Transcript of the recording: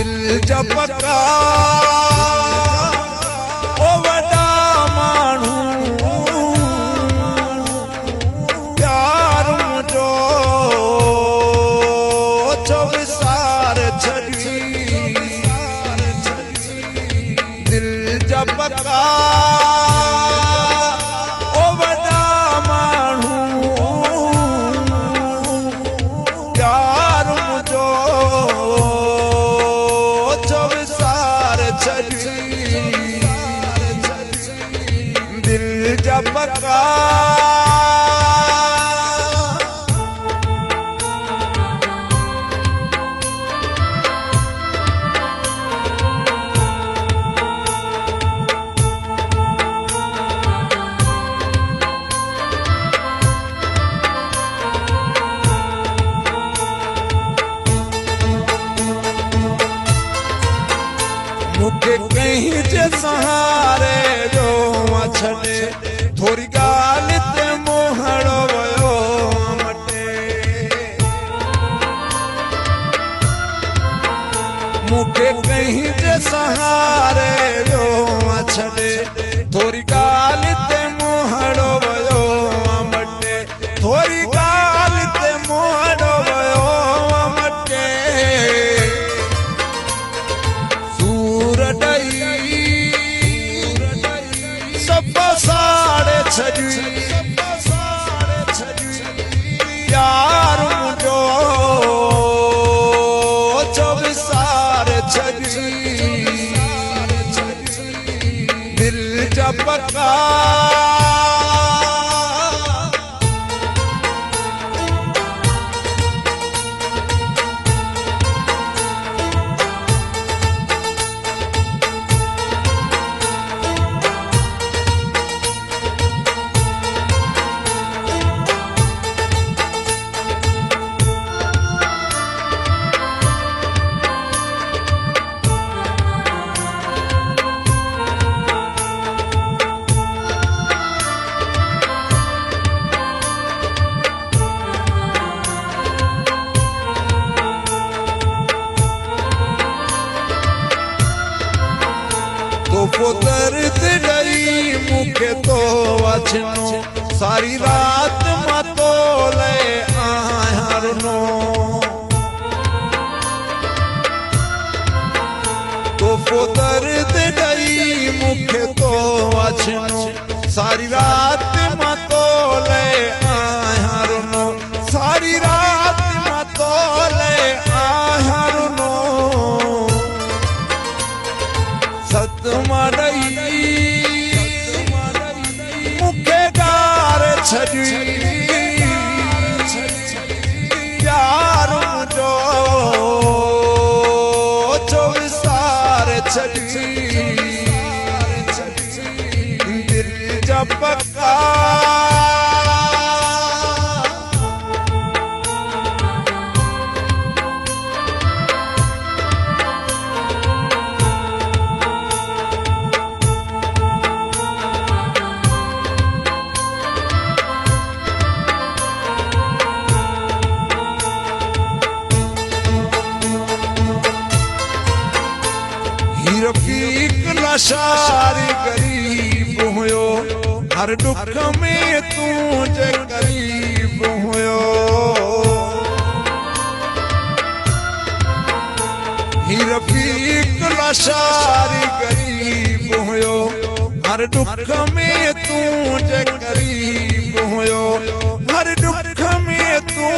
दिल जपका ओ वडा मानू प्यार मुझो चौसार छड़ी दिल जपका ओ वडा मानू प्यार मुझो दिल जपका मुखे कहीं जे सहारे जो छड़े थोड़ी गाल ते मोहड़ो वयो मटे मुखे कहीं जे सहारे जो छड़े थोड़ी गाल ते मोहड़ो वयो मटे थोड़ी गाल ते मोहड़ो वयो मटे साड़े छड़ी यार मुझो चौबीसार छड़ी दिल जपका तो दर्द डई मुखे तो वचनो सारी रात मतो ले आहरनो तो दर्द डई मुखे तो वचनो सारी रात मतो ले आहरनो सारी रात मतो ले आहरनो सतमड़ई मुखे गार छड़ी यार मुझो चौबीसार छड़ी दिल जपका रफीक नशारी गरीब हुयो हर दुख में तू जे करीब हुयो ही रफीक नशारी गरीब हुयो हर दुख में तू जे करीब हुयो हर दुख में तू